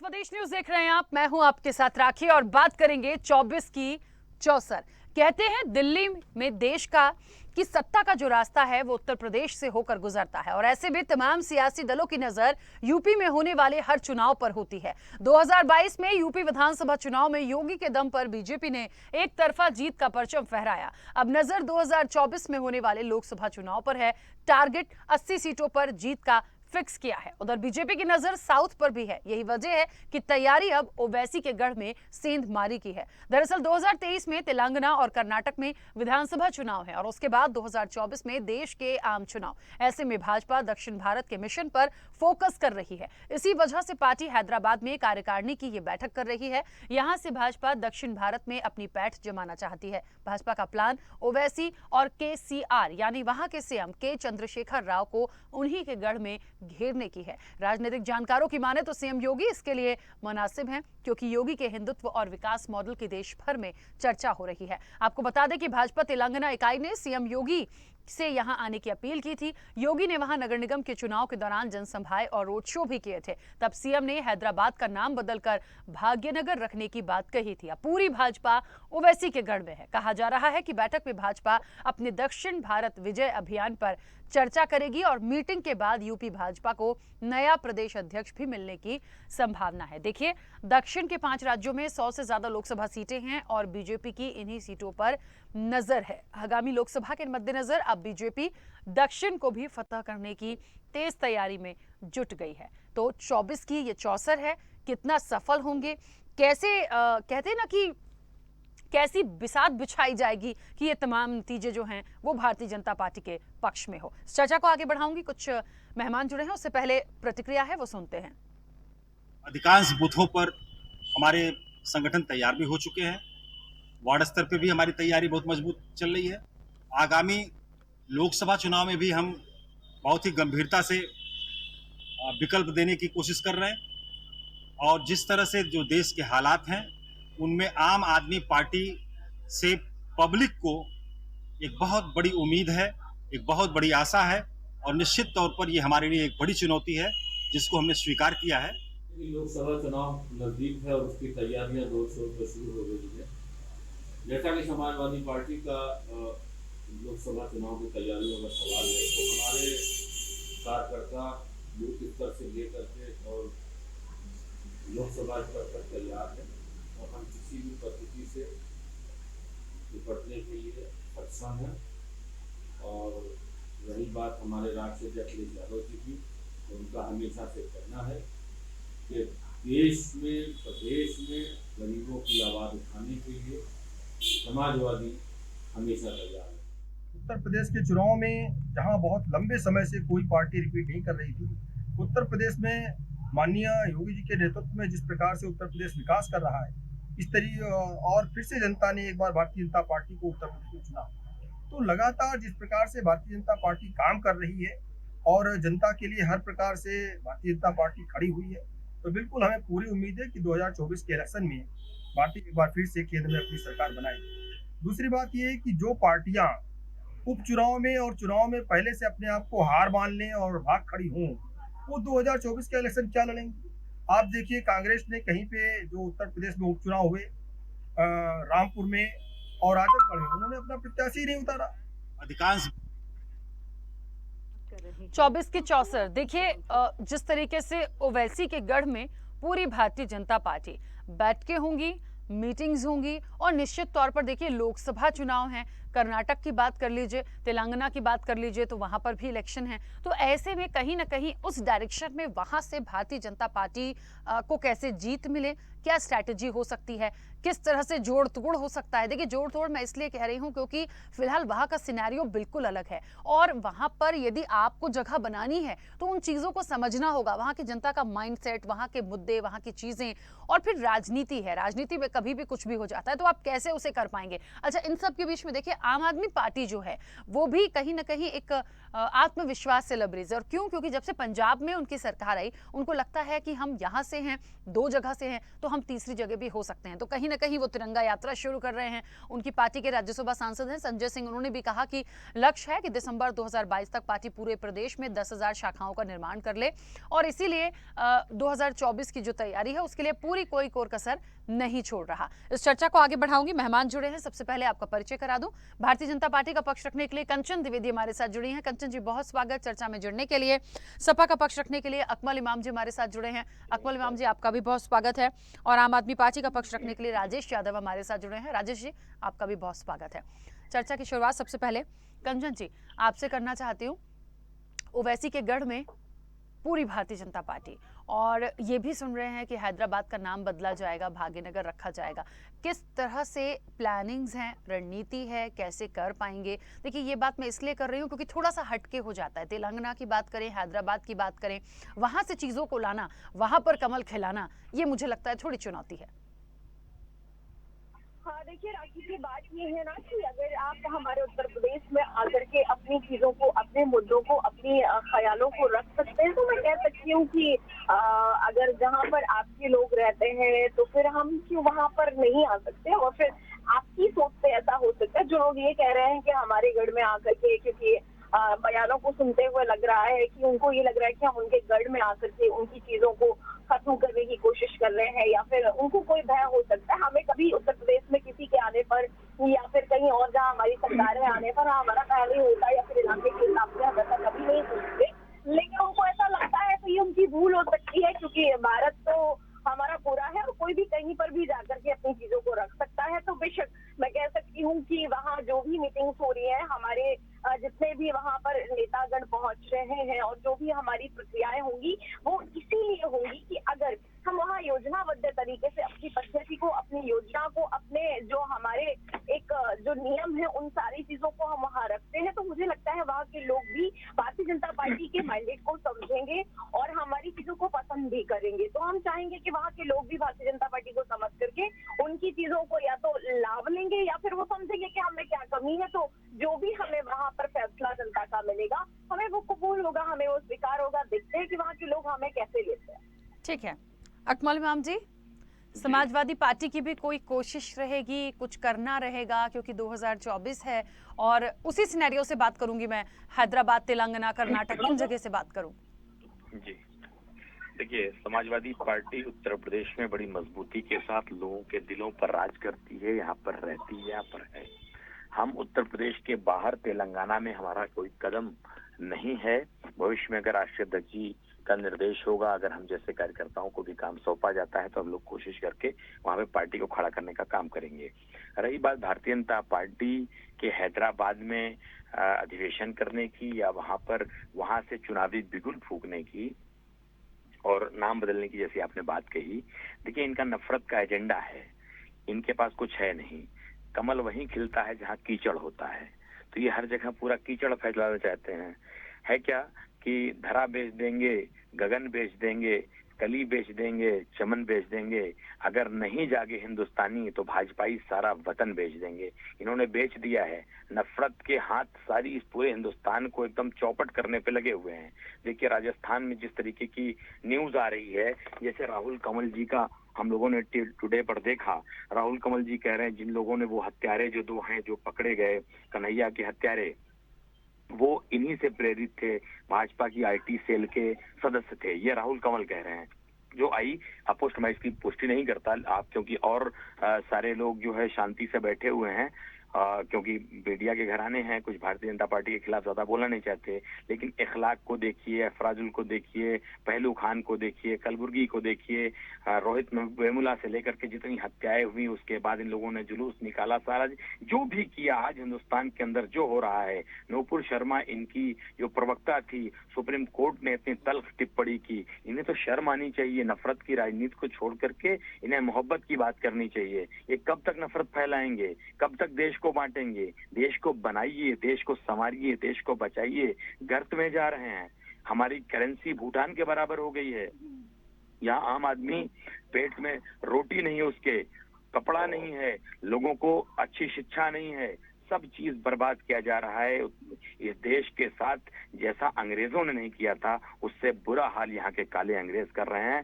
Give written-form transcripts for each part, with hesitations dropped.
स्वदेश न्यूज देख रहे हैं आप। मैं हूं आपके साथ राखी और बात करेंगे 24 की चौसर। कहते हैं दिल्ली में देश का कि सत्ता का जो रास्ता है वो उत्तर प्रदेश से होकर गुजरता है और ऐसे भी तमाम सियासी दलों की नजर यूपी में होने वाले हर चुनाव पर होती है। 2022 में यूपी विधानसभा चुनाव में योगी के दम पर बीजेपी ने एक तरफा जीत का परचम फहराया। अब नजर 2024 में होने वाले लोकसभा चुनाव पर है। टारगेट 80 सीटों पर जीत का फिक्स किया है। उधर बीजेपी की नजर साउथ पर भी है। यही वजह है कि तैयारी अब ओवैसी के गढ़ में सेंधमारी की है। दरअसल 2023 में तेलंगाना और कर्नाटक में विधानसभा चुनाव है और उसके बाद 2024 में देश के आम चुनाव। ऐसे में भाजपा दक्षिण भारत के मिशन पर फोकस कर रही है। इसी वजह से पार्टी हैदराबाद में कार्यकारिणी की ये बैठक कर रही है। यहां से भाजपा दक्षिण भारत में अपनी पैठ जमाना चाहती है। भाजपा का प्लान ओवैसी और केसीआर यानी वहां के सीएम के चंद्रशेखर राव को उन्हीं के गढ़ में घेरने की है। राजनीतिक जानकारों की माने तो सीएम योगी इसके लिए मुनासिब हैं, क्योंकि योगी के हिंदुत्व और विकास मॉडल की देश भर में चर्चा हो रही है। आपको बता दें कि भाजपा तेलंगाना इकाई ने सीएम योगी से यहां आने की अपील की थी। योगी ने वहां नगर निगम के चुनाव के दौरान जनसभाएं और रोड शो भी किए थे। तब सीएम ने हैदराबाद का नाम बदलकर भाग्यनगर रखने की बात कही थी। अब पूरी भाजपा ओवैसी के गढ़ में है। कहा जा रहा है कि बैठक में भाजपा अपने दक्षिण भारत विजय अभियान पर चर्चा करेगी और मीटिंग के बाद यूपी भाजपा को नया प्रदेश अध्यक्ष भी मिलने की संभावना है। देखिए, दक्षिण के 5 राज्यों में 100 से ज्यादा लोकसभा सीटें हैं और बीजेपी की इन्हीं सीटों पर नजर है। आगामी लोकसभा के मद्देनजर अब बीजेपी दक्षिण को भी फतह करने की तेज तैयारी में जुट गई है। तो 24 की ये चौसर है, कितना सफल होंगे, कैसे कहते हैं ना कि कैसी बिसात बिछाई जाएगी कि ये तमाम नतीजे जो हैं वो भारतीय जनता पार्टी के पक्ष में हो। इस चर्चा को आगे बढ़ाऊंगी। कुछ मेहमान जुड़े हैं, उससे पहले प्रतिक्रिया है वो सुनते हैं। अधिकांश बूथों पर हमारे संगठन तैयार भी हो चुके हैं। वार्ड स्तर पे भी हमारी तैयारी बहुत मजबूत चल रही है। आगामी लोकसभा चुनाव में भी हम बहुत ही गंभीरता से विकल्प देने की कोशिश कर रहे हैं और जिस तरह से जो देश के हालात हैं उनमें आम आदमी पार्टी से पब्लिक को एक बहुत बड़ी उम्मीद है, एक बहुत बड़ी आशा है और निश्चित तौर पर ये हमारे लिए एक बड़ी चुनौती है जिसको हमने स्वीकार किया है। लोकसभा चुनाव नजदीक है और उसकी तैयारियां जोर शोर पर शुरू हो गई है। जैसा कि समाजवादी पार्टी का लोकसभा चुनाव की तैयारियों का सवाल है तो हमारे कार्यकर्ता बूथ स्तर से लेकर के और लोकसभा स्तर तक तैयार है और हम किसी भी परिस्थिति से निपटने के लिए सक्षम है। और रही बात हमारे राष्ट्रीय अखिलेश यादव जी की, तो उनका हमेशा से कहना है कि देश में प्रदेश में गरीबों की आवाज़ उठाने के लिए समाजवादी हमेशा तैयार है। उत्तर प्रदेश के चुनाव में जहां बहुत लंबे समय से कोई पार्टी रिपीट नहीं कर रही थी, उत्तर प्रदेश में माननीय योगी जी के नेतृत्व में जिस प्रकार से उत्तर प्रदेश विकास कर रहा है, इस तरीके और फिर से जनता ने एक बार भारतीय जनता पार्टी को उत्तर प्रदेश में चुना। तो लगातार जिस प्रकार से भारतीय जनता पार्टी काम कर रही है और जनता के लिए हर प्रकार से भारतीय जनता पार्टी खड़ी हुई है, तो बिल्कुल हमें पूरी उम्मीद है कि 2024 के इलेक्शन में पार्टी एक बार फिर से केंद्र में अपनी सरकार बनाएगी। दूसरी बात यह है कि जो पार्टियां उपचुनाव में और चुनाव में पहले से अपने आप को हार मान लें और भाग खड़ी हों, वो 2024 के इलेक्शन क्या लड़ेंगे। आप देखिए, कांग्रेस ने कहीं पे जो उत्तर प्रदेश में उपचुनाव हुए रामपुर में और आजमगढ़ में, उन्होंने अपना प्रत्याशी ही नहीं उतारा। अधिकांश 24 की चौसर। देखिए, जिस तरीके से ओवैसी के गढ़ में पूरी भारतीय जनता पार्टी बैठकें होंगी, मीटिंग्स होंगी और निश्चित तौर पर देखिए लोकसभा चुनाव है। कर्नाटक की बात कर लीजिए, तेलंगाना की बात कर लीजिए, तो वहां पर भी इलेक्शन है। तो ऐसे में कहीं ना कहीं उस डायरेक्शन में वहां से भारतीय जनता पार्टी को कैसे जीत मिले, क्या स्ट्रैटेजी हो सकती है, किस तरह से जोड़ तोड़ हो सकता है। देखिए, जोड़ तोड़ मैं इसलिए कह रही हूं क्योंकि फिलहाल वहां का सिनेरियो बिल्कुल अलग है और वहां पर यदि आपको जगह बनानी है तो उन चीजों को समझना होगा। वहां की जनता का माइंडसेट, वहां के मुद्दे, वहां की चीजें और फिर राजनीति है। राजनीति में कभी भी कुछ भी हो जाता है, तो आप कैसे उसे कर पाएंगे। अच्छा, इन सब के बीच में देखिए आम आदमी पार्टी जो है वो भी कहीं ना कहीं एक आत्मविश्वास से लबरेज है। और क्यों? क्योंकि जब से पंजाब में उनकी सरकार आई उनको लगता है कि हम यहाँ से हैं, 2 जगह से हैं, तो हम तीसरी जगह भी हो सकते हैं। तो कहीं ना कहीं वो तिरंगा यात्रा शुरू कर रहे हैं। उनकी पार्टी के राज्यसभा सांसद हैं संजय सिंह, उन्होंने भी कहा कि लक्ष्य है कि दिसंबर 2022 तक पार्टी पूरे प्रदेश में 10,000 शाखाओं का निर्माण कर ले और इसीलिए 2024 की जो तैयारी है उसके लिए पूरी कोई कोर कसर नहीं छोड़ रहा। इस चर्चा को आगे बढ़ाऊंगी। मेहमान जुड़े हैं, सबसे पहले आपका परिचय करा दूं। भारतीय जनता पार्टी का पक्ष रखने के लिए कंचन द्विवेदी हमारे साथ जुड़ी हैं। कंचन जी, बहुत स्वागत चर्चा में जुड़ने के लिए। सपा का पक्ष रखने के लिए अकमल इमाम जी हमारे साथ जुड़े हैं। अकमल इमाम जी, आपका भी बहुत स्वागत है। और आम आदमी पार्टी का पक्ष रखने के लिए राजेश यादव हमारे साथ जुड़े हैं। राजेश जी, आपका भी बहुत स्वागत है। चर्चा की शुरुआत सबसे पहले कंचन जी आपसे करना चाहती हूँ। ओवैसी के गढ़ में पूरी भारतीय जनता पार्टी, और ये भी सुन रहे हैं कि हैदराबाद का नाम बदला जाएगा, भाग्यनगर रखा जाएगा। किस तरह से प्लानिंग्स हैं, रणनीति है, कैसे कर पाएंगे? देखिए, ये बात मैं इसलिए कर रही हूँ क्योंकि थोड़ा सा हटके हो जाता है। तेलंगाना की बात करें, हैदराबाद की बात करें, वहाँ से चीज़ों को लाना, वहाँ पर कमल खिलाना, ये मुझे लगता है थोड़ी चुनौती है। हाँ, देखिए राखी की बात ये है ना कि अगर आप हमारे उत्तर प्रदेश में आकर के अपनी चीजों को, अपने मुद्दों को, अपनी ख्यालों को रख सकते हैं, तो मैं कह सकती हूँ कि अगर जहाँ पर आपके लोग रहते हैं तो फिर हम क्यों वहाँ पर नहीं आ सकते। और फिर आपकी सोच से ऐसा हो सकता है, जो लोग ये कह रहे हैं कि हमारे गढ़ में आकर के, क्योंकि बयानों को सुनते हुए लग रहा है कि उनको ये लग रहा है कि हम उनके गढ़ में आकर के उनकी चीजों को खत्म करने की कोशिश कर रहे हैं, या फिर उनको कोई भय हो सकता है। हमें कभी उत्तर प्रदेश में किसी के आने पर या फिर कहीं और जहाँ हमारी सरकारें आने पर हमारा भय नहीं होता, या फिर इलाके के हिसाब से हम ऐसा कभी नहीं सोचते। लेकिन उनको ऐसा लगता है तो ये उनकी भूल हो सकती है, क्योंकि भारत तो हमारा पूरा है और कोई भी कहीं पर भी जाकर के अपनी चीजों को रख सकता है। तो बेशक मैं कह सकती हूँ कि वहाँ जो भी मीटिंग्स हो रही है, हमारे जितने भी वहाँ पर नेतागण पहुंच रहे हैं और जो भी हमारी प्रक्रियाएं होंगी वो इसीलिए होंगी कि अगर हम वहाँ योजनाबद्ध तरीके से अपनी पद्धति को, अपनी योजना को, अपने जो हमारे एक जो नियम है, उन सारी चीजों को हम वहाँ रखते हैं, तो मुझे लगता है वहाँ के लोग भी भारतीय जनता पार्टी के मैंडेट को समझेंगे और हमारी चीजों को पसंद भी करेंगे। तो हम चाहेंगे कि वहाँ के लोग भी भारतीय जनता पार्टी को समझ करके उनकी चीजों को या तो लाभ लेंगे या फिर वो समझेंगे कि हमें क्या कमी है। तो जो भी हमें वहाँ पर फैसला जनता का मिलेगा, हमें वो कबूल होगा, हमें वो स्वीकार होगा। देखते हैं कि वहाँ के लोग हमें कैसे लेते हैं। ठीक है। अकमल इमाम जी, समाजवादी पार्टी की भी कोई कोशिश रहेगी, कुछ करना रहेगा, क्योंकि 2024 है और उसी सिनेरियो से बात करूंगी मैं। हैदराबाद, तेलंगाना, कर्नाटक, किन जगह से बात करूं? जी, देखिए, समाजवादी पार्टी उत्तर प्रदेश में बड़ी मजबूती के साथ लोगों के दिलों पर राज करती है, यहाँ पर रहती है, यहाँ पर है। हम उत्तर प्रदेश के बाहर तेलंगाना में हमारा कोई कदम नहीं है। भविष्य में अगर राष्ट्रीय अध्यक्ष जी का निर्देश होगा, अगर हम जैसे कार्यकर्ताओं को भी काम सौंपा जाता है, तो हम लोग कोशिश करके वहां पे पार्टी को खड़ा करने का काम करेंगे। रही बात भारतीय जनता पार्टी के हैदराबाद में अधिवेशन करने की या वहां से चुनावी बिगुल फूकने की और नाम बदलने की, जैसी आपने बात कही, देखिए इनका नफरत का एजेंडा है, इनके पास कुछ है नहीं। कमल वहीं खिलता है जहां कीचड़ होता है, तो ये हर जगह पूरा कीचड़ फैलाना चाहते हैं। है क्या कि धरा बेच देंगे, गगन बेच देंगे, कली बेच देंगे, चमन बेच देंगे, अगर नहीं जागे हिंदुस्तानी तो भाजपाई सारा वतन बेच देंगे। इन्होंने बेच दिया है। नफरत के हाथ सारी इस पूरे हिंदुस्तान को एकदम चौपट करने पे लगे हुए हैं। देखिए, राजस्थान में जिस तरीके की न्यूज आ रही है, जैसे राहुल कमल जी का हम लोगों ने टुडे पर देखा, राहुल कमल जी कह रहे हैं जिन लोगों ने वो हत्यारे जो 2 हैं जो पकड़े गए, कन्हैया के हत्यारे, वो इन्हीं से प्रेरित थे, भाजपा की आईटी सेल के सदस्य थे। ये राहुल कमल कह रहे हैं। जो आई अपोस्ट, मैं इसकी पुष्टि नहीं करता आप, क्योंकि और सारे लोग जो है शांति से बैठे हुए हैं, क्योंकि मीडिया के घराने हैं, कुछ भारतीय जनता पार्टी के खिलाफ ज्यादा बोलना नहीं चाहते। लेकिन इखलाक को देखिए, अफराजुल को देखिए, पहलू खान को देखिए, कलबुर्गी को देखिए, रोहित वेमुला से लेकर के जितनी हत्याएं हुई, उसके बाद इन लोगों ने जुलूस निकाला, सारा जो भी किया। आज हिंदुस्तान के अंदर जो हो रहा है, नूपुर शर्मा इनकी जो प्रवक्ता थी, सुप्रीम कोर्ट ने इतनी तल्ख टिप्पणी की, इन्हें तो शर्म आनी चाहिए। नफरत की राजनीति को छोड़ करके इन्हें मोहब्बत की बात करनी चाहिए। ये कब तक नफरत फैलाएंगे, कब तक देश को बांटेंगे? देश को बनाइए, देश को संवारिए, देश को बचाइए। गर्त में जा रहे हैं। हमारी करेंसी भूटान के बराबर हो गई है। यहाँ आम आदमी पेट में रोटी नहीं है, उसके कपड़ा नहीं है, लोगों को अच्छी शिक्षा नहीं है, सब चीज बर्बाद किया जा रहा है। इस देश के साथ जैसा अंग्रेजों ने नहीं किया था उससे बुरा हाल यहाँ के काले अंग्रेज कर रहे हैं।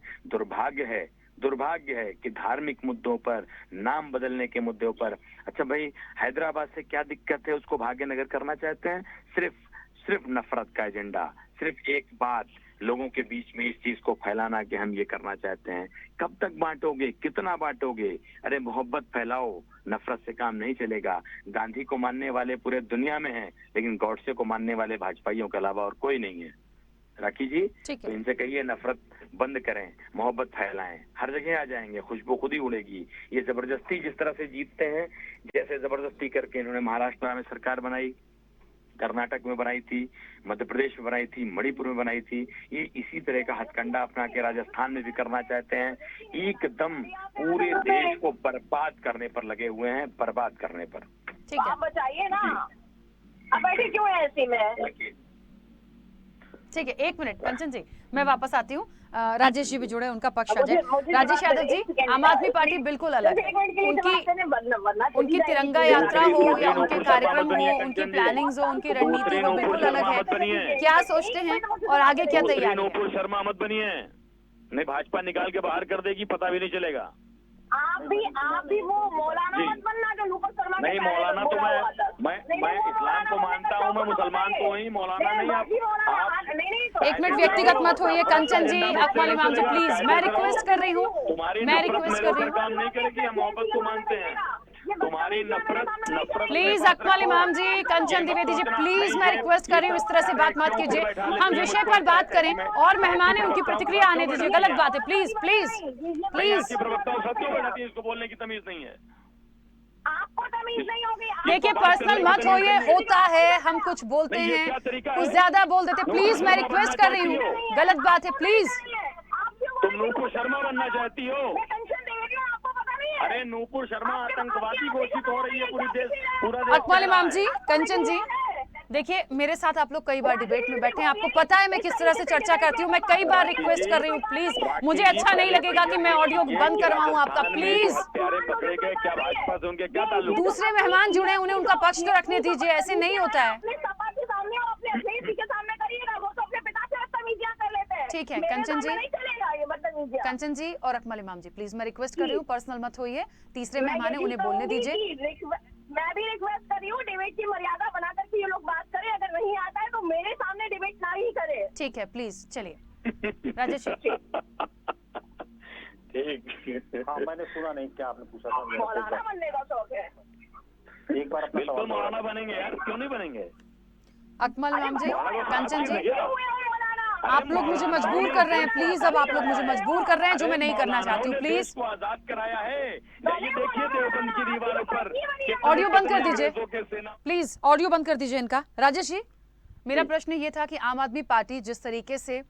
दुर्भाग्य है कि धार्मिक मुद्दों पर, नाम बदलने के मुद्दों पर, अच्छा भाई हैदराबाद से क्या दिक्कत है, उसको भाग्यनगर करना चाहते हैं। सिर्फ नफरत का एजेंडा, सिर्फ एक बात, लोगों के बीच में इस चीज को फैलाना कि हम ये करना चाहते हैं। कब तक बांटोगे, कितना बांटोगे? अरे मोहब्बत फैलाओ, नफरत से काम नहीं चलेगा। गांधी को मानने वाले पूरे दुनिया में हैं, लेकिन गॉडसे को मानने वाले भाजपाइयों के अलावा और कोई नहीं है। राखी जी, तो इनसे कहिए नफरत बंद करें, मोहब्बत फैलाएं, हर जगह आ जाएंगे, खुशबू खुद ही उड़ेगी। ये जबरदस्ती जिस तरह से जीतते हैं, जैसे जबरदस्ती करके इन्होंने महाराष्ट्र में सरकार बनाई, कर्नाटक में बनाई थी, मध्य प्रदेश में बनाई थी, मणिपुर में बनाई थी, ये इसी तरह का हथकंडा अपना के राजस्थान में भी करना चाहते हैं। एकदम पूरे देश को बर्बाद करने पर लगे हुए हैं, बर्बाद करने पर। ठीक है, आप बताइए ना, अब बैठे क्यों है ऐसी में? ठीक है, 1 मिनट कंचन जी, मैं वापस आती हूँ। राजेश जी भी जुड़े, उनका पक्ष आ जाए। राजेश यादव जी, आम आदमी पार्टी बिल्कुल अलग है। उनकी तिरंगा यात्रा हो या उनके कार्यक्रम हो, उनकी प्लानिंग्स हो, उनकी रणनीति हो, बिल्कुल अलग है। क्या सोचते हैं और आगे क्या तैयारी है? नूपुर शर्मा मत बनिए, नहीं भाजपा निकाल के बाहर कर देगी, पता भी नहीं चलेगा। आप भी वो मौलाना मत बनना जो नूपुर शर्मा नहीं, मौलाना तो मैं इस्लाम को मानता हूँ, मैं मुसलमान तो वही, मौलाना नहीं। आप 1 मिनट व्यक्तिगत मत होइए कंचन जी, अकमल इमाम जी प्लीज, मैं रिक्वेस्ट कर रही हूँ, मैं रिक्वेस्ट कर रही हूँ। काम नहीं करेगी, हम मोहब्बत को मानते हैं। तुम्हारी नफरत प्लीज अकमल इमाम जी, कंचन द्विवेदी जी प्लीज, मैं रिक्वेस्ट कर रही हूँ, इस तरह से बात मत कीजिए। हम विषय पर बात करें और मेहमान है उनकी प्रतिक्रिया आने दीजिए। गलत बात है, प्लीज प्लीज प्लीज। इसको बोलने की तमीज नहीं है। आपको तमीज नहीं होगी। देखिए पर्सनल मत होइए, होता है, हम कुछ बोलते हैं, कुछ ज्यादा बोल देते। प्लीज मैं रिक्वेस्ट कर रही हूँ, गलत बात है, प्लीज। तुम नूपुर शर्मा बनना चाहती हो? अरे नूपुर शर्मा आतंकवादी घोषित हो रही है पूरा देश। अकमल इमाम जी, कंचन जी, देखिए मेरे साथ आप लोग कई बार डिबेट में बैठे हैं, आपको पता है मैं किस तरह से चर्चा करती हूँ। मैं कई बार रिक्वेस्ट कर रही हूँ, प्लीज, मुझे अच्छा नहीं लगेगा कि मैं ऑडियो बंद करवाऊँ आपका, प्लीज। दूसरे मेहमान जुड़े, उन्हें उनका पक्ष तो रखने दीजिए, ऐसे नहीं होता है। ठीक है कंचन जी और अकमल इमाम जी प्लीज, मैं रिक्वेस्ट कर रही हूँ, पर्सनल मत होइए। तीसरे मेहमान है, उन्हें बोलने दीजिए। मैं भी रिक्वेस्ट कर रही हूँ, डिबेट की मर्यादा बना करके ये लोग बात करें। अगर नहीं आता है तो मेरे सामने डिबेट ना ही करे। ठीक है, प्लीज चलिए। राजेश ठीक। हाँ, मैंने सुना नहीं, क्या आपने पूछा था? मौलाना बनने का शौक है? एक बार अपना सवाल मौलाना बनेंगे यार, क्यों नहीं बनेंगे? अकमल इमाम जी, कंचन जी, आप लोग मुझे मजबूर कर रहे हैं, प्लीज। अब आप लोग मुझे मजबूर कर रहे हैं जो मैं नहीं करना चाहती हूँ, प्लीज। आजाद कराया है, ये देखिए देवबंद की दीवारों पर। ऑडियो बंद कर दीजिए प्लीज, ऑडियो बंद कर दीजिए इनका। राजेश जी, मेरा प्रश्न ये था कि आम आदमी पार्टी जिस तरीके से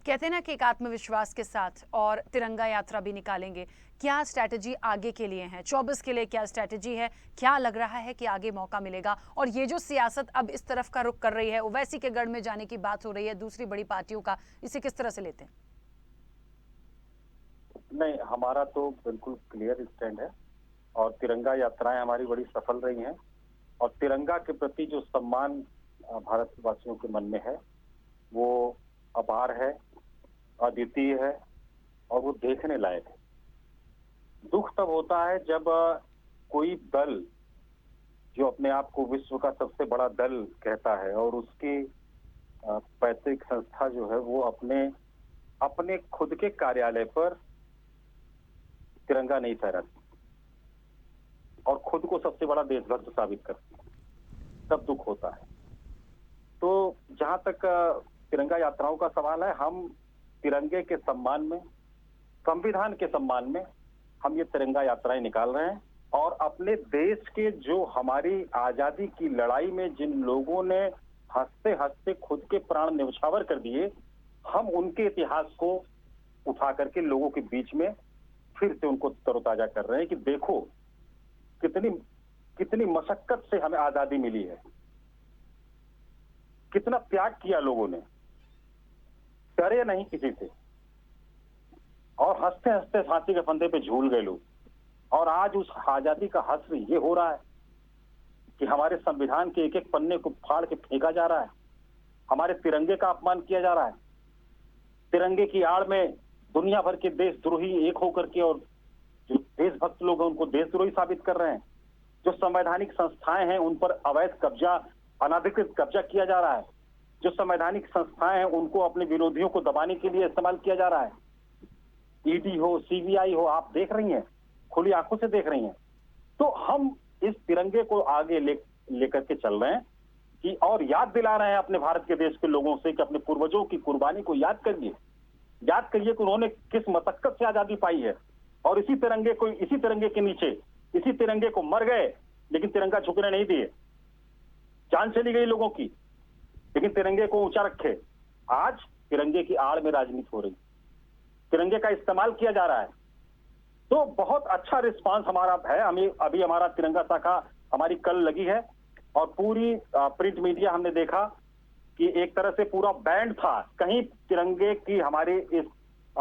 कहते हैं ना कि एक आत्मविश्वास के साथ और तिरंगा यात्रा भी निकालेंगे, क्या स्ट्रैटेजी आगे के लिए है? 24 के लिए क्या स्ट्रैटेजी है? क्या लग रहा है कि आगे मौका मिलेगा? और ये जो सियासत अब इस तरफ का रुख कर रही है, ओवैसी के गढ़ में जाने की बात हो रही है दूसरी बड़ी पार्टियों का, इसे किस तरह से लेते हैं? नहीं, हमारा तो बिल्कुल क्लियर स्टैंड है और तिरंगा यात्राएं हमारी बड़ी सफल रही हैं और तिरंगा के प्रति जो सम्मान भारतवासियों के मन में है वो अपार है, अद्वितीय है और वो देखने लायक है। दुख तब होता है जब कोई दल जो अपने आप को विश्व का सबसे बड़ा दल कहता है और उसकी पैतृक संस्था जो है वो अपने खुद के कार्यालय पर तिरंगा नहीं फहराती और खुद को सबसे बड़ा देशभक्त साबित करती है, तब दुख होता है। तो जहां तक तिरंगा यात्राओं का सवाल है, हम तिरंगे के सम्मान में, संविधान के सम्मान में हम ये तिरंगा यात्राएं निकाल रहे हैं और अपने देश के जो हमारी आजादी की लड़ाई में जिन लोगों ने हंसते हंसते खुद के प्राण न्यौछावर कर दिए, हम उनके इतिहास को उठा करके लोगों के बीच में फिर से उनको तरोताजा कर रहे हैं कि देखो कितनी मशक्कत से हमें आजादी मिली है, कितना त्याग किया लोगों ने, डरे नहीं किसी से और हंसते हंसते फांसी के फंदे पे झूल गए लोग। और आज उस आजादी का हश्र ये हो रहा है कि हमारे संविधान के एक एक पन्ने को फाड़ के फेंका जा रहा है, हमारे तिरंगे का अपमान किया जा रहा है। तिरंगे की आड़ में दुनिया भर के देशद्रोही एक होकर के और जो देशभक्त लोग हैं उनको देशद्रोही साबित कर रहे हैं। जो संवैधानिक संस्थाएं हैं उन पर अवैध कब्जा, अनाधिकृत कब्जा किया जा रहा है। जो संवैधानिक संस्थाएं हैं उनको अपने विरोधियों को दबाने के लिए इस्तेमाल किया जा रहा है। ईडी हो, सीबीआई हो, आप देख रही हैं, खुली आंखों से देख रही हैं। तो हम इस तिरंगे को आगे लेकर के चल रहे हैं कि और याद दिला रहे हैं अपने भारत के देश के लोगों से कि अपने पूर्वजों की कुर्बानी को याद करिए कि उन्होंने किस मशक्कत से आजादी पाई है। और इसी तिरंगे के नीचे, इसी तिरंगे को मर गए लेकिन तिरंगा झुकने नहीं दिए। जान चली गई लोगों की लेकिन तिरंगे को ऊंचा रखे। आज तिरंगे की आड़ में राजनीति हो रही, तिरंगे का इस्तेमाल किया जा रहा है। तो बहुत अच्छा रिस्पांस हमारा है। हमें अभी हमारा तिरंगा शाखा हमारी कल लगी है और पूरी प्रिंट मीडिया हमने देखा कि एक तरह से पूरा बैंड था। कहीं तिरंगे की हमारे इस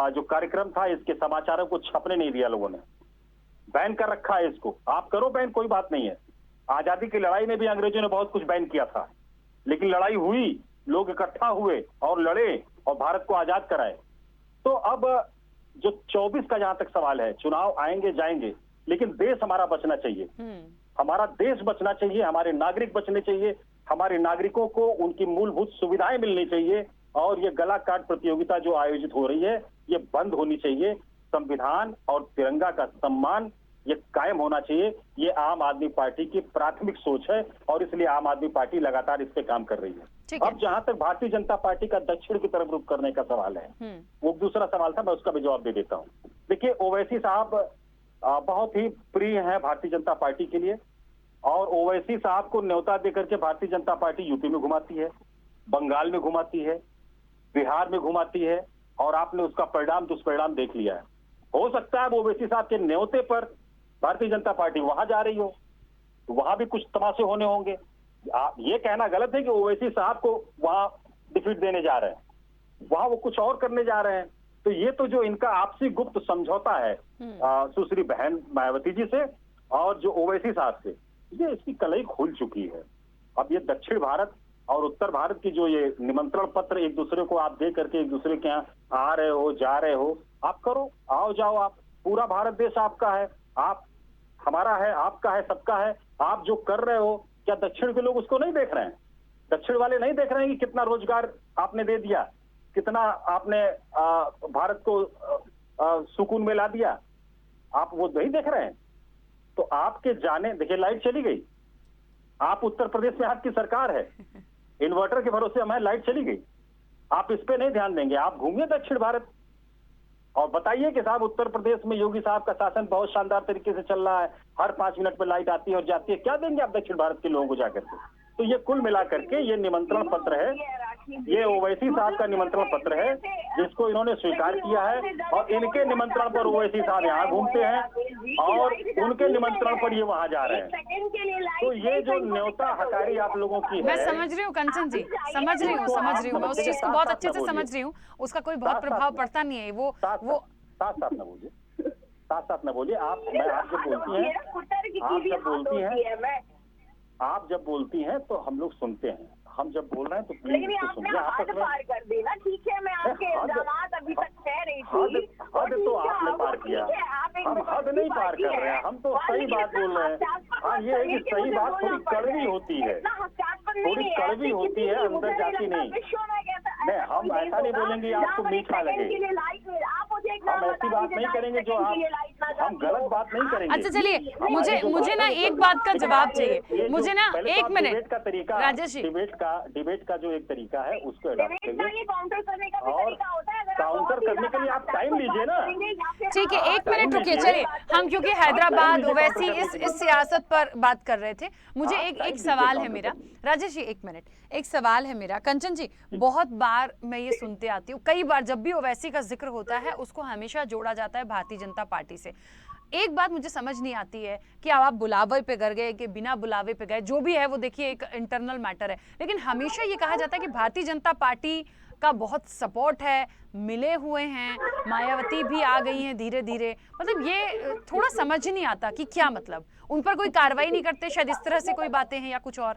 जो कार्यक्रम था इसके समाचारों को छपने नहीं दिया, लोगों ने बैन कर रखा है इसको। आप करो बैन, कोई बात नहीं है। आजादी की लड़ाई में भी अंग्रेजों ने बहुत कुछ बैन किया था, लेकिन लड़ाई हुई, लोग इकट्ठा हुए और लड़े और भारत को आजाद कराए। तो अब जो 24 का जहां तक सवाल है, चुनाव आएंगे जाएंगे लेकिन देश हमारा बचना चाहिए, हमारा देश बचना चाहिए, हमारे नागरिक बचने चाहिए, हमारे नागरिकों को उनकी मूलभूत सुविधाएं मिलनी चाहिए। और ये गला काट प्रतियोगिता जो आयोजित हो रही है ये बंद होनी चाहिए। संविधान और तिरंगा का सम्मान ये कायम होना चाहिए। ये आम आदमी पार्टी की प्राथमिक सोच है और इसलिए आम आदमी पार्टी लगातार इस पे काम कर रही है। अब जहां तक भारतीय जनता पार्टी का दक्षिण की तरफ रुख करने का सवाल है, वो दूसरा सवाल था, मैं उसका भी जवाब दे देता हूँ। देखिए, ओवैसी साहब बहुत ही प्रिय हैं भारतीय जनता पार्टी के लिए और ओवैसी साहब को न्योता देकर के भारतीय जनता पार्टी यूपी में घुमाती है, बंगाल में घुमाती है, बिहार में घुमाती है और आपने उसका परिणाम दुष्परिणाम देख लिया है। हो सकता है वो ओवैसी साहब के न्योते पर भारतीय जनता पार्टी वहां जा रही हो, तो वहां भी कुछ तमाशे होने होंगे। ये कहना गलत है कि ओवैसी साहब को वहां डिफीट देने जा रहे हैं, वहां वो कुछ और करने जा रहे हैं। तो ये तो जो इनका आपसी गुप्त समझौता है सुश्री बहन मायावती जी से और जो ओवैसी साहब से, ये इसकी कलई खुल चुकी है। अब ये दक्षिण भारत और उत्तर भारत की जो ये निमंत्रण पत्र एक दूसरे को आप दे करके एक दूसरे के यहाँ आ रहे हो, जा रहे हो, आप करो, आओ जाओ, आप पूरा भारत देश आपका है, आप हमारा है, आपका है, सबका है। आप जो कर रहे हो, क्या दक्षिण के लोग उसको नहीं देख रहे हैं? दक्षिण वाले नहीं देख रहे हैं कि कितना रोजगार आपने दे दिया, कितना आपने भारत को सुकून में ला दिया? आप वो नहीं देख रहे हैं। तो आपके जाने, देखिए लाइट चली गई, आप उत्तर प्रदेश में आपकी सरकार है, इन्वर्टर के भरोसे हमारी लाइट चली गई, आप इस पे नहीं ध्यान देंगे। आप घूमिए दक्षिण भारत और बताइए कि साहब उत्तर प्रदेश में योगी साहब का शासन बहुत शानदार तरीके से चल रहा है, हर 5 मिनट पर लाइट आती है और जाती है। क्या देंगे आप दक्षिण भारत के लोगों को जाकर के? तो ये कुल मिलाकर के ये निमंत्रण पत्र है, ये ओवैसी साहब का निमंत्रण पत्र है जिसको इन्होंने स्वीकार किया है और इनके निमंत्रण पर ओवैसी साहब यहाँ घूमते हैं और उनके निमंत्रण पर ये वहां जा रहे हैं। तो ये जो न्योता हकारी आप लोगों की है, मैं समझ रही हूँ कंचन जी, समझ रही हूँ, मैं उस चीज को बहुत अच्छे से समझ रही हूँ। उसका कोई बहुत प्रभाव पड़ता नहीं है। वो साथ न बोलिए, साथ न बोलिए। आप जब बोलती हैं तो हम लोग सुनते हैं, हम जब बोल रहे हैं तो लेकिन आपने हद पार कर दी ना। ठीक है, मैं आपके इल्जामात अभी तक कह रही थी, हद तो आपने पार किया, हम हद नहीं पार कर रहे हैं, हम तो सही बात बोल रहे हैं। हाँ, ये है कि सही बात थोड़ी कड़वी होती है, थोड़ी कड़वी होती है, अंदर जाती नहीं। हम ऐसा नहीं बोलेंगे आपको मीठा लगे, हम ऐसी बात नहीं करेंगे जो हम गलत बात नहीं करेंगे। अच्छा चलिए, मुझे ना एक बात का जवाब चाहिए, मुझे ना 1 मिनट। डिबेट का तरीका, राजेश जी, डिबेट का जो एक तरीका है उसको अडॉप्ट करिए। काउंटर करने का भी तरीका होता है, काउंटर करने के लिए आप टाइम लीजिए ना। ठीक है, 1 मिनट रुकिए। चलिए, हम क्योंकि हैदराबाद ओवैसी इस सियासत पर बात कर रहे थे, मुझे एक सवाल है मेरा। राजेश जी 1 मिनट, एक सवाल है मेरा। कंचन जी, बहुत बार मैं ये सुनते आती हूँ, कई बार जब भी ओवैसी का जिक्र होता है उसको हमेशा जोड़ा जाता है भारतीय जनता पार्टी से। एक बात मुझे समझ नहीं आती है कि आप बुलावे पे कर गए कि बिना बुलावे पे गए, जो भी है वो देखिए एक इंटरनल मैटर है, लेकिन हमेशा ये कहा जाता है कि भारतीय जनता पार्टी आपका बहुत सपोर्ट है, मिले हुए हैं, मायावती भी आ गई हैं धीरे धीरे, मतलब ये थोड़ा समझ नहीं आता कि क्या मतलब, उन पर कोई कार्रवाई नहीं करते शायद, इस तरह से कोई बातें हैं या कुछ और?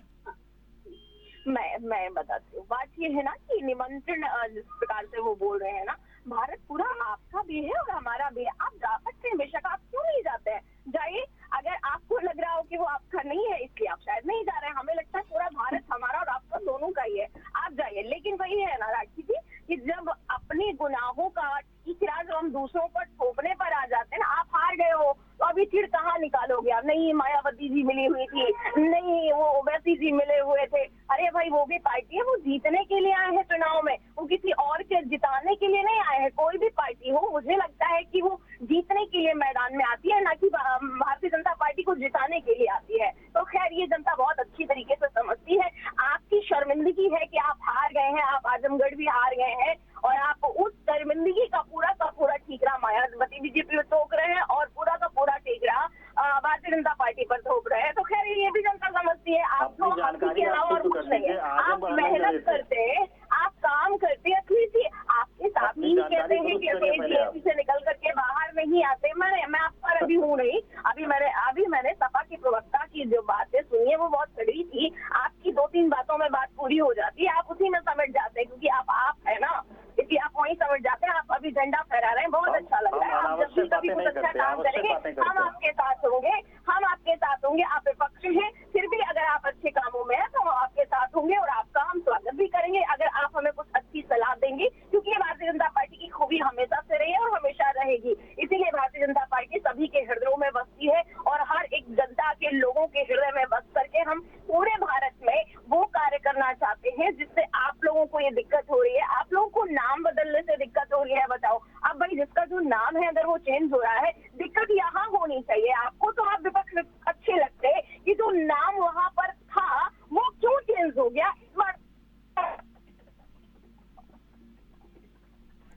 मैं बताती हूँ। बात ये है ना कि निमंत्रण जिस प्रकार से वो बोल रहे हैं ना, भारत पूरा आपका भी है और हमारा भी है। आप जा सकते हैं, बेशक आप क्यों नहीं जाते हैं, जाइए। अगर आपको लग रहा हो कि वो आपका नहीं है इसलिए आप शायद नहीं जा रहे हैं, हमें लगता है पूरा भारत हमारा और आपका दोनों का ही है, आप जाइए। लेकिन वही है ना राखी जी कि जब अपने गुनाहों का इकरार जब हम दूसरों पर थोपने पर आ जाते हैं ना, आप हार गए हो तो अभी फिर कहाँ निकालोगे आप? नहीं मायावती जी मिली हुई थी, नहीं वो ओवैसी जी मिले हुए थे। अरे भाई वो भी पार्टी है, वो जीतने के लिए आए हैं चुनाव में, वो किसी और के जिताने के लिए नहीं आए हैं। कोई भी पार्टी हो, मुझे लगता है कि वो जीतने के लिए मैदान में आती है, ना कि भारतीय जनता पार्टी को जिताने के लिए आती है। तो खैर ये जनता बहुत अच्छी तरीके से समझती है। आपकी शर्मिंदगी है कि आप हार गए हैं, आप आजमगढ़ भी हार गए हैं और आप उस शर्मिंदगी का पूरा ठीकरा मायावती बीजेपी में थोप रहे हैं और पूरा का पूरा ठीकरा भारतीय जनता पार्टी पर थोप रहे हैं। तो खैर ये भी जनता समझती है। आपको के अलावा और कुछ नहीं है, आप मेहनत करते, आप काम करते, आपके साथ ही कहते हैं कि जीएसपी से निकल करके बाहर नहीं आते। मैं आप पर अभी हूँ नहीं, अभी मैंने सपा की प्रवक्ता की जो बातें सुनी है वो बहुत कड़वी थी। आपकी 2-3 बातों में बात पूरी हो जाती है, आप उसी में समेट जाते हैं क्योंकि आप है ना, क्योंकि आप वहीं समझ जाते हैं। आप अभी झंडा फहरा रहे हैं, बहुत अच्छा लग रहा है। आप जब भी कभी कुछ अच्छा काम करेंगे हम आपके साथ होंगे, आप विपक्ष हैं, फिर भी अगर आप अच्छे कामों में हैं तो हम आपके साथ होंगे और आपका हम स्वागत भी करेंगे अगर आप हमें कुछ अच्छी सलाह देंगे, क्योंकि ये भारतीय जनता पार्टी की खूबी हमेशा से रही है और हमेशा रहेगी। इसीलिए भारतीय जनता पार्टी सभी के हृदयों में बसती है और हर एक जनता के लोगों के हृदय में बस करके हम पूरे भारत में वो कार्य करना चाहते हैं जिससे आप लोगों को ये दिक्कत हो रही है। आप लोगों को नाम बदलने से दिक्कत हो रही है, बताओ। अब भाई जिसका जो नाम है अगर वो चेंज हो रहा है, दिक्कत यहाँ होनी चाहिए। आपको तो आप विपक्ष अच्छे लगते हैं कि जो नाम वहाँ पर था वो क्यों चेंज हो गया इस बार?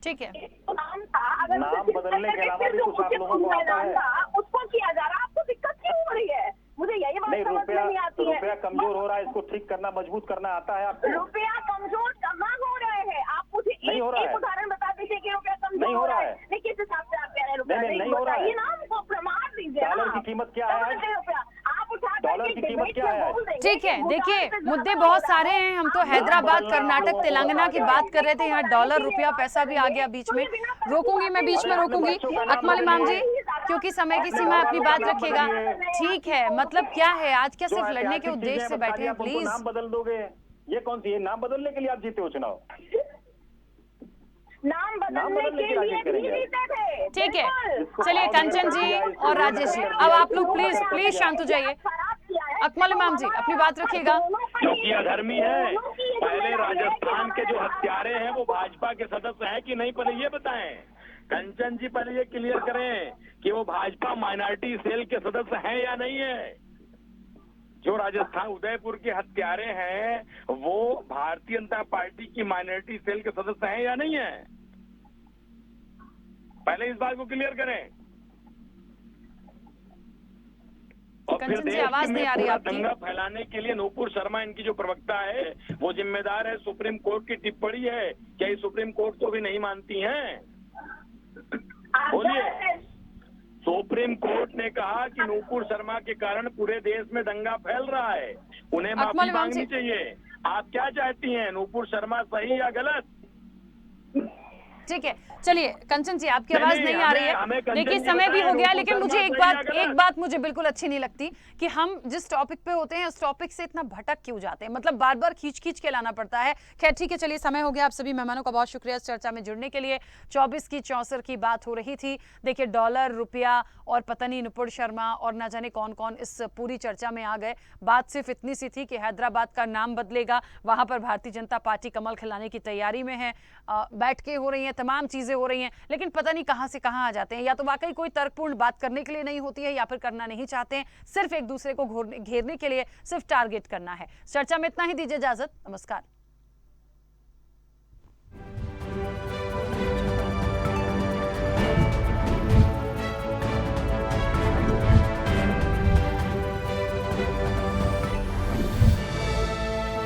ठीक है, नाम था, अगर नाम बदलने के अलावा भी कुछ आप लोगों को आता है, उसको किया जा रहा है, आपको दिक्कत क्यों हो रही है? मुझे यही बात समझ में नहीं आती है। रुपया कमजोर हो रहा है, इसको ठीक करना, मजबूत करना आता है आपको? रुपया कमजोर कहाँ हो रहे हैं? आप मुझे एक उदाहरण बता दीजिए कि रुपया कमजोर हो रहा है। नहीं, किस हिसाब से आप कह रहे हैं रुपया नहीं हो रहा है? ना हमको प्रमाण दीजिए। डॉलर की कीमत क्या है? आप उठा डॉलर की कीमत क्या है? ठीक है, देखिए मुद्दे बहुत सारे हैं। हम तो हैदराबाद, कर्नाटक, तेलंगाना की बात कर रहे थे, यहाँ डॉलर, रुपया, पैसा भी आ गया बीच में। रोकूंगी मैं, बीच में रोकूंगी। अकमल इमाम जी, क्योंकि समय की सीमा, अपनी बात रखिएगा। ठीक है, मतलब क्या है, आज क्या सिर्फ लड़ने के उद्देश्य से बैठे हैं? प्लीज नाम बदल दोगे? ये कौन सी है? नाम बदलने के लिए आप जीते हो चुनाव? नाम बदलने के लिए भी जीते थे। ठीक है, चलिए कंचन जी और राजेश जी, अब आप लोग प्लीज शांत हो जाइए। अकमल इमाम जी अपनी बात रखिएगा। क्योंकि अधर्मी है। पहले राजस्थान के जो हत्यारे हैं वो भाजपा के सदस्य हैं कि नहीं, पहले ये बताएं। कंचन जी पहले ये क्लियर करें कि वो भाजपा माइनॉरिटी सेल के सदस्य हैं या नहीं है। जो राजस्थान उदयपुर के हत्यारे हैं वो भारतीय जनता पार्टी की माइनॉरिटी सेल के सदस्य हैं या नहीं है, पहले इस बात को क्लियर करें। और फिर देश में पूरा दंगा फैलाने के लिए नूपुर शर्मा इनकी जो प्रवक्ता है वो जिम्मेदार है। सुप्रीम कोर्ट की टिप्पणी है, क्या ये सुप्रीम कोर्ट को भी नहीं मानती हैं? बोलिए। सुप्रीम कोर्ट ने कहा कि नूपुर शर्मा के कारण पूरे देश में दंगा फैल रहा है, उन्हें माफी मांगनी चाहिए। आप क्या चाहती हैं, नूपुर शर्मा सही या गलत? ठीक है, चलिए कंचन जी आपकी आवाज नहीं आ रही है, देखिए समय भी हो गया, लेकिन मुझे एक बात मुझे बिल्कुल अच्छी नहीं लगती कि हम जिस टॉपिक पे होते हैं उस टॉपिक से इतना भटक क्यों जाते हैं, मतलब बार बार खींच के लाना पड़ता है। खैर ठीक है, चलिए समय हो गया। आप सभी मेहमानों का बहुत शुक्रिया इस चर्चा में जुड़ने के लिए। 24 की 64 की बात हो रही थी। देखिए डॉलर, रुपया और पता नहीं नुपुर शर्मा और ना जाने कौन कौन इस पूरी चर्चा में आ गए। बात सिर्फ इतनी सी थी कि हैदराबाद का नाम बदलेगा, वहां पर भारतीय जनता पार्टी कमल खिलाने की तैयारी में है, बैठकें हो रही हैं, तमाम चीजें हो रही हैं, लेकिन पता नहीं कहां से कहां आ जाते हैं। या तो वाकई कोई तर्कपूर्ण बात करने के लिए नहीं होती है या फिर करना नहीं चाहते हैं, सिर्फ एक दूसरे को घेरने के लिए, सिर्फ टारगेट करना है। चर्चा में इतना ही, दीजिए इजाजत, नमस्कार।